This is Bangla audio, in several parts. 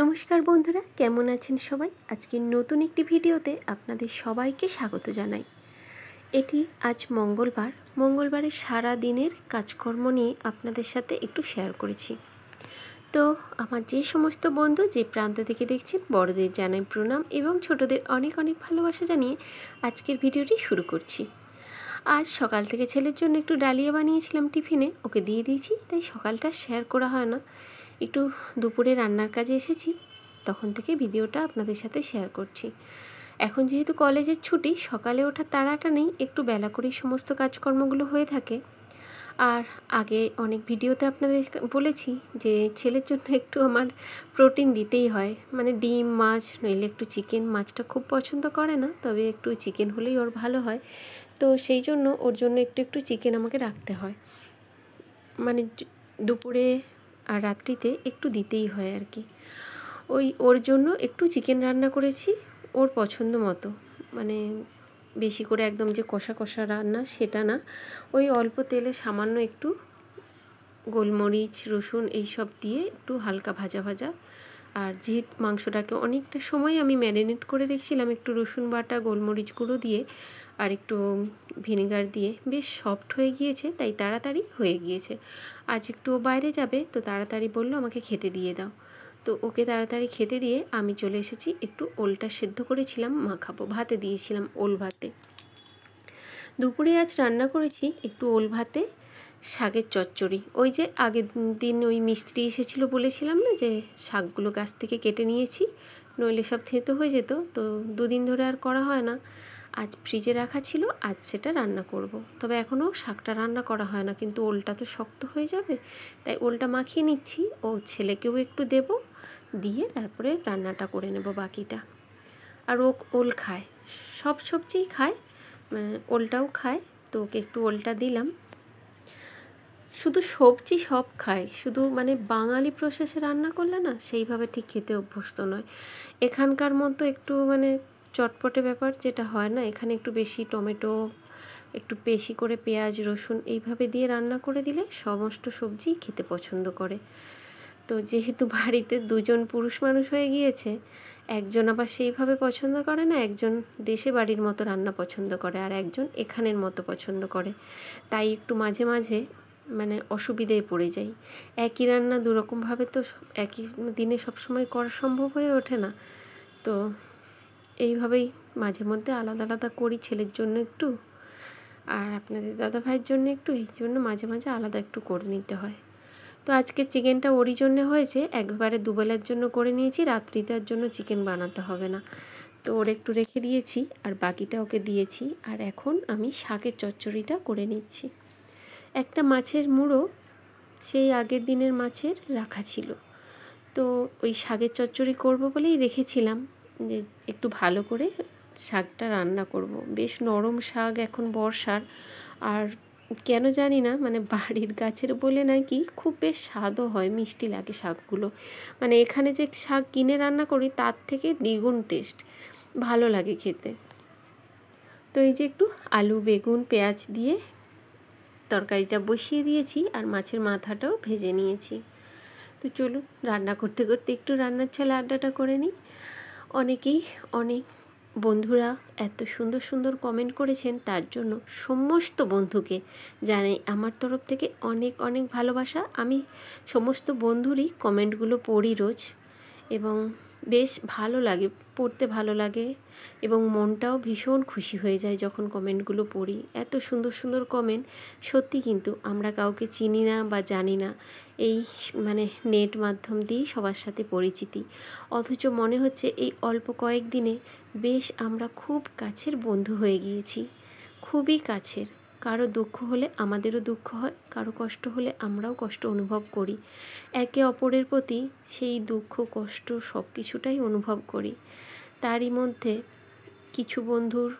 নমস্কার বন্ধুরা, কেমন আছেন সবাই? আজকে নতুন একটি ভিডিওতে আপনাদের সবাইকে স্বাগত জানাই। এটি আজ মঙ্গলবারের সারা দিনের কাজকর্ম নিয়ে আপনাদের সাথে একটু শেয়ার করেছি। তো আমার যে সমস্ত বন্ধু যে প্রান্ত থেকে দেখছেন, বড়দের জানাই প্রণাম এবং ছোটদের অনেক অনেক ভালোবাসা জানিয়ে আজকের ভিডিওটি শুরু করছি। আজ সকাল থেকে ছেলের জন্য একটু ডালিয়া বানিয়েছিলাম টিফিনে, ওকে দিয়ে দিয়েছি, তাই সকালটা শেয়ার করা হয় না। একটু দুপুরে রান্নার কাজে এসেছি, তখন থেকে ভিডিওটা আপনাদের সাথে শেয়ার করছি। এখন যেহেতু কলেজের ছুটি, সকালে ওঠার তাড়াটা নেই, একটু বেলা করেই সমস্ত কাজকর্মগুলো হয়ে থাকে। আর আগে অনেক ভিডিওতে আপনাদের বলেছি যে ছেলের জন্য একটু আমার প্রোটিন দিতেই হয়, মানে ডিম, মাছ, নইলে একটু চিকেন। মাছটা খুব পছন্দ করে না, তবে একটু চিকেন হলেই ওর ভালো হয়। তো সেই জন্য ওর জন্য একটু একটু চিকেন আমাকে রাখতে হয়, মানে দুপুরে আর রাত্রিতে একটু দিতেই হয় আর কি। ওর জন্য একটু চিকেন রান্না করেছি, ওর পছন্দ মতো। মানে বেশি করে একদম যে কষা কষা রান্না সেটা না, ওই অল্প তেলে সামান্য একটু গোলমরিচ, রসুন এইসব দিয়ে একটু হালকা ভাজা ভাজা। আর যেহেতু মাংসটাকে অনেকটা সময় আমি ম্যারিনেট করে রেখেছিলাম, একটু রসুন বাটা, গোলমরিচ গুঁড়ো দিয়ে আর একটু ভিনেগার দিয়ে বেশ সফট হয়ে গিয়েছে, তাই তাড়াতাড়ি হয়ে গিয়েছে। আজ একটু ও বাইরে যাবে, তো তাড়াতাড়ি বললো আমাকে খেতে দিয়ে দাও। তো ওকে তাড়াতাড়ি খেতে দিয়ে আমি চলে এসেছি, একটু ওলটা সেদ্ধ করেছিলাম মাখাবো, ভাতে দিয়েছিলাম, ওল ভাতে। দুপুরে আজ রান্না করেছি একটু ওল ভাতে শাকের চচ্চড়ি। ওই যে আগের দিন ওই মিস্ত্রি এসেছিলো বলেছিলাম না, যে শাকগুলো গাছ থেকে কেটে নিয়েছি, নইলে সব থেঁতো হয়ে যেত। তো দুদিন ধরে আর করা হয় না, আজ ফ্রিজে রাখা ছিল, আজ সেটা রান্না করব। তবে এখনও শাকটা রান্না করা হয় না, কিন্তু ওলটা তো শক্ত হয়ে যাবে, তাই ওলটা মাখিয়ে নিচ্ছি। ও ছেলেকেও একটু দেব, দিয়ে তারপরে রান্নাটা করে নেব বাকিটা। আর ও ওল খায়, সব সবজিই খায়, মানে ওলটাও খায়, তো ওকে একটু ওলটা দিলাম। শুধু সবজি সব খায়, শুধু মানে বাঙালি প্রসেসে রান্না করলে না সেইভাবে ঠিক খেতে অভ্যস্ত নয়। এখানকার মতো একটু মানে চটপটে ব্যাপার যেটা হয় না, এখানে একটু বেশি টমেটো, একটু বেশি করে পেঁয়াজ, রসুন এইভাবে দিয়ে রান্না করে দিলে সমস্ত সবজিই খেতে পছন্দ করে। তো যেহেতু বাড়িতে দুজন পুরুষ মানুষ হয়ে গিয়েছে, একজন আবার সেইভাবে পছন্দ করে না, একজন দেশে বাড়ির মতো রান্না পছন্দ করে, আর একজন এখানের মতো পছন্দ করে। তাই একটু মাঝে মাঝে মানে অসুবিধায় পড়ে যাই। একই রান্না দুরকমভাবে তো একই দিনে সবসময় করা সম্ভব হয়ে ওঠে না। তো এইভাবেই মাঝে মধ্যে আলাদা আলাদা করি, ছেলের জন্য একটু আর আপনাদের দাদা ভাইয়ের জন্য একটু, এই জন্য মাঝে মাঝে আলাদা একটু করে নিতে হয়। তো আজকে চিকেনটা ওরই জন্য হয়েছে, একবারে দুবেলার জন্য করে নিয়েছি, রাত্রিটার জন্য চিকেন বানাতে হবে না। তো ওর একটু রেখে দিয়েছি আর বাকিটা ওকে দিয়েছি। আর এখন আমি শাকের চচ্চড়িটা করে নিচ্ছি। একটা মাছের মুড়ো সেই আগের দিনের মাছের রাখা ছিল, তো ওই শাকের চচ্চড়ি করব বলেই রেখেছিলাম, যে একটু ভালো করে শাকটা রান্না করব। বেশ নরম শাক, এখন বর্ষার। আর কেন জানি না, মানে বাড়ির গাছের বলে নাকি খুব বেশ স্বাদও হয়, মিষ্টি লাগে শাকগুলো। মানে এখানে যে শাক কিনে রান্না করি তার থেকে দ্বিগুণ টেস্ট, ভালো লাগে খেতে। তো এই যে একটু আলু, বেগুন, পেঁয়াজ দিয়ে তরকারিটা বসিয়ে দিয়েছি, আর মাছের মাথাটাও ভেজে নিয়েছি। তো চলুন রান্না করতে করতে একটু রান্নার ছলে আড্ডাটা করে নিই। অনেক বন্ধুরা এত সুন্দর সুন্দর কমেন্ট করেছেন, তার জন্য সমস্ত বন্ধুকে জানাই আমার তরফ থেকে অনেক অনেক ভালোবাসা। আমি সমস্ত বন্ধুরই কমেন্টগুলো পড়ি রোজ, এবং বেশ ভালো লাগে, পড়তে ভালো লাগে, এবং মনটাও ভীষণ খুশি হয়ে যায় যখন কমেন্টগুলো পড়ি। এত সুন্দর সুন্দর কমেন্ট। সত্যি কিন্তু আমরা কাউকে চিনি না বা জানি না, এই মানে নেট মাধ্যম দিয়েই সবার সাথে পরিচিতি, অথচ মনে হচ্ছে এই অল্প কয়েকদিনে বেশ আমরা খুব কাছের বন্ধু হয়ে গিয়েছি, খুবই কাছের। কারো দুঃখ হলে আমাদেরও দুঃখ হয়, কারো কষ্ট হলে আমরাও কষ্ট অনুভব করি, একে অপরের প্রতি সেই দুঃখ কষ্ট সব কিছুটাই অনুভব করি। তারই মধ্যে কিছু বন্ধুর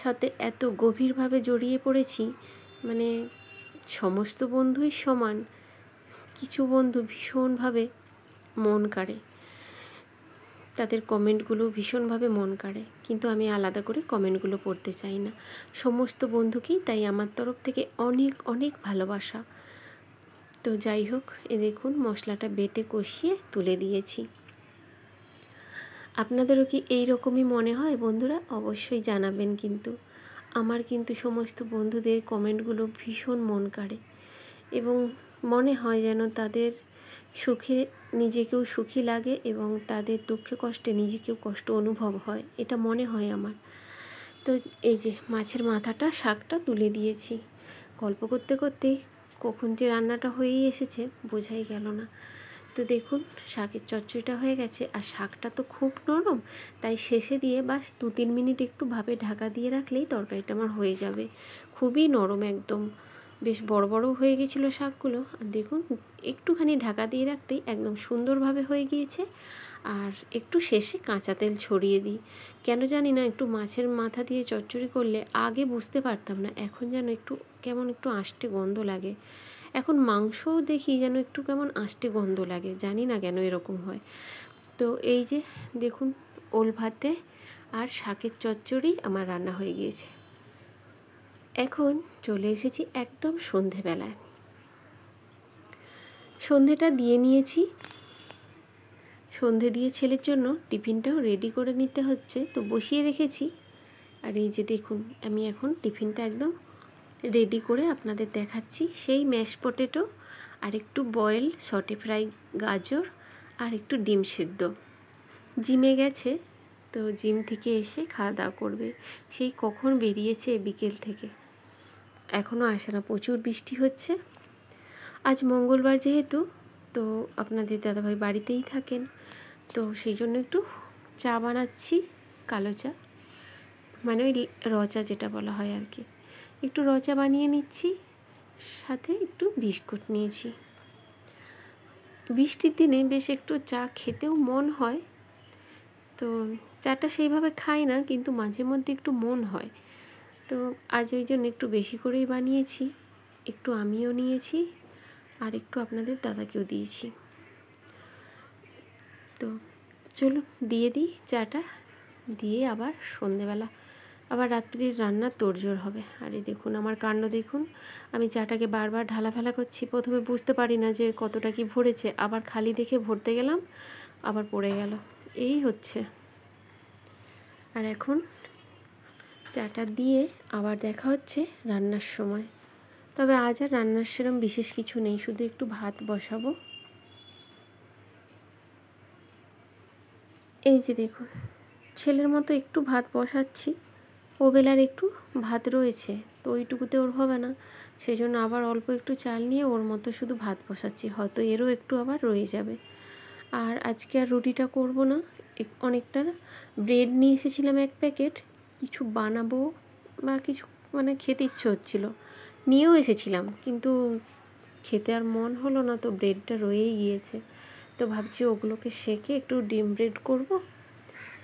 সাথে এত গভীরভাবে জড়িয়ে পড়েছি, মানে সমস্ত বন্ধুই সমান, কিছু বন্ধু ভীষণভাবে মন কাড়ে, তাদের কমেন্টগুলো ভীষণভাবে মন কাড়ে, কিন্তু আমি আলাদা করে কমেন্টগুলো পড়তে চাই না। সমস্ত বন্ধুকেই তাই আমার তরফ থেকে অনেক অনেক ভালোবাসা। তো যাই হোক, এ দেখুন মশলাটা বেটে কষিয়ে তুলে দিয়েছি। আপনাদেরও কি এই রকমই মনে হয় বন্ধুরা? অবশ্যই জানাবেন কিন্তু। আমার কিন্তু সমস্ত বন্ধুদের কমেন্টগুলো ভীষণ মন কাড়ে এবং মনে হয় যেন তাদের সুখে নিজেকেও সুখী লাগে এবং তাদের দুঃখে কষ্টে নিজেকেও কষ্ট অনুভব হয়, এটা মনে হয় আমার। তো এই যে মাছের মাথাটা শাকটা তুলে দিয়েছি, গল্প করতে করতেই কখন যে রান্নাটা হয়েই এসেছে বোঝাই গেল না। তো দেখুন শাকের চচ্চড়িটা হয়ে গেছে, আর শাকটা তো খুব নরম, তাই শেষে দিয়ে বাস 2-3 মিনিট একটু ভাপে ঢাকা দিয়ে রাখলেই তরকারিটা আমার হয়ে যাবে। খুবই নরম একদম, বেশ বড় বড় হয়ে গেছিলো শাকগুলো। আর দেখুন একটুখানি ঢাকা দিয়ে রাখতেই একদম সুন্দরভাবে হয়ে গিয়েছে। আর একটু শেষে কাঁচা তেল ছড়িয়ে দিই, কেন জানি না একটু মাছের মাথা দিয়ে চচ্চড়ি করলে আগে বুঝতে পারতাম না, এখন যেন একটু কেমন একটু আষ্টে গন্ধ লাগে। এখন মাংসও দেখি যেন একটু কেমন আষ্টে গন্ধ লাগে, জানি না কেন এরকম হয়। তো এই যে দেখুন ওল ভাতে আর শাকের চচ্চড়ি আমার রান্না হয়ে গিয়েছে। এখন চলে এসেছি একদম সন্ধেবেলায়, সন্ধেটা দিয়ে নিয়েছি। সন্ধে দিয়ে ছেলের জন্য টিফিনটাও রেডি করে নিতে হচ্ছে, তো বসিয়ে রেখেছি। আর এই যে দেখুন আমি এখন টিফিনটা একদম রেডি করে আপনাদের দেখাচ্ছি। সেই ম্যাশ পটেটো আর একটু বয়েল সটে ফ্রাই গাজর আর একটু ডিম সিদ্ধ। জিমে গেছে, তো জিম থেকে এসে খাওয়া দাওয়া করবে। সেই কখন বেরিয়েছে বিকেল থেকে, এখনও আসে না, প্রচুর বৃষ্টি হচ্ছে। আজ মঙ্গলবার যেহেতু, তো আপনাদের দাদাভাই বাড়িতেই থাকেন, তো সেই জন্য একটু চা বানাচ্ছি, কালো চা, মানে ওই র চা যেটা বলা হয় আর কি। একটু র চা বানিয়ে নিচ্ছি, সাথে একটু বিস্কুট নিয়েছি। বৃষ্টির দিনে বেশ একটু চা খেতেও মন হয়, তো চাটা সেইভাবে খাই না, কিন্তু মাঝে মধ্যে একটু মন হয়। তো আজ ওই জন্য একটু বেশি করেই বানিয়েছি, একটু আমিও নিয়েছি আর একটু আপনাদের দাদাকেও দিয়েছি। তো চলুন দিয়ে দিই চাটা, দিয়ে আবার সন্ধেবেলা আবার রাত্রির রান্নার তোড়জোড় হবে। আর এই দেখুন আমার কাণ্ড দেখুন, আমি চাটাকে বারবার ঢালা ফেলা করছি। প্রথমে বুঝতে পারি না যে কতটা কি ভরেছে, আবার খালি দেখে ভরতে গেলাম, আবার পড়ে গেল, এই হচ্ছে। আর এখন চাটা দিয়ে আবার দেখা হচ্ছে রান্নার সময়। তবে আজ আর রান্নার সেরম বিশেষ কিছু নেই, শুধু একটু ভাত বসাবো। এই যে দেখুন ছেলের মতো একটু ভাত বসাচ্ছি, ও বেলার একটু ভাত রয়েছে, তো ওইটুকুতে ওর হবে না, সেই জন্য আবার অল্প একটু চাল নিয়ে ওর মতো শুধু ভাত বসাচ্ছি, হয়তো এরও একটু আবার রয়ে যাবে। আর আজকে আর রুটিটা করব না, অনেকটা ব্রেড নিয়ে এসেছিলাম 1 প্যাকেট, কিছু বানাবো বা কিছু মানে খেতে ইচ্ছে হচ্ছিল, নিয়েও এসেছিলাম, কিন্তু খেতে আর মন হলো না, তো ব্রেডটা রয়েই গিয়েছে। তো ভাবছি ওগুলোকে সেঁকে একটু ডিম ব্রেড করব,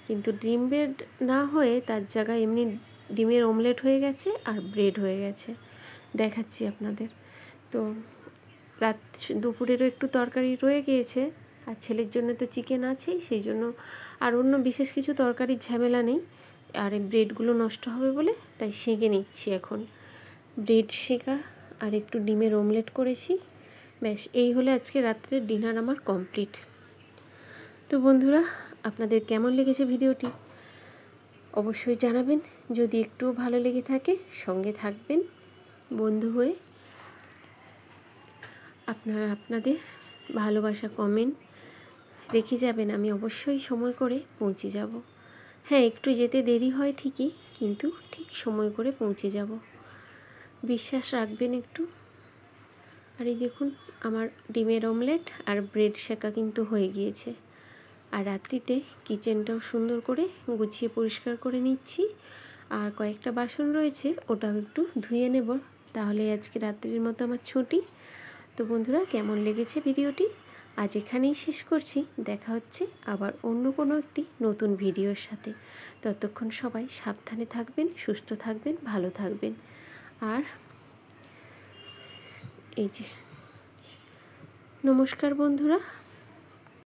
কিন্তু ডিম ব্রেড না হয়ে তার জায়গায় এমনি ডিমের অমলেট হয়ে গেছে আর ব্রেড হয়ে গেছে, দেখাচ্ছি আপনাদের। তো দুপুরেরও একটু তরকারি রয়ে গিয়েছে, আর ছেলের জন্য তো চিকেন আছেই, সেই জন্য আর অন্য বিশেষ কিছু তরকারির ঝামেলা নেই। আর এই ব্রেডগুলো নষ্ট হবে বলে তাই সেঁকে নিচ্ছি এখন। ব্রেড সেঁকা আর একটু ডিমের অমলেট করেছি, ব্যাস এই হলে আজকে রাত্রের ডিনার আমার কমপ্লিট। তো বন্ধুরা আপনাদের কেমন লেগেছে ভিডিওটি অবশ্যই জানাবেন, যদি একটুও ভালো লেগে থাকে সঙ্গে থাকবেন বন্ধু হয়ে, আপনারা আপনাদের ভালোবাসা কমেন্ট রেখে যাবেন, আমি অবশ্যই সময় করে পৌঁছে যাব। হ্যাঁ একটু যেতে দেরি হয় ঠিকই, কিন্তু ঠিক সময় করে পৌঁছে যাব, বিশ্বাস রাখবেন একটু। আর এই দেখুন আমার ডিমের অমলেট আর ব্রেড শেকা কিন্তু হয়ে গিয়েছে। আর রাত্রিতে কিচেনটাও সুন্দর করে গুছিয়ে পরিষ্কার করে নিচ্ছি, আর কয়েকটা বাসন রয়েছে ওটাও একটু ধুয়ে নেব, তাহলে আজকে রাত্রির মতো আমার ছুটি। তো বন্ধুরা কেমন লেগেছে ভিডিওটি আজ এখানেই শেষ করছি, দেখা হচ্ছে আবার অন্য কোনো একটি নতুন ভিডিওর সাথে। ততক্ষণ সবাই সাবধানে থাকবেন, সুস্থ থাকবেন, ভালো থাকবেন। আর এই যে নমস্কার বন্ধুরা।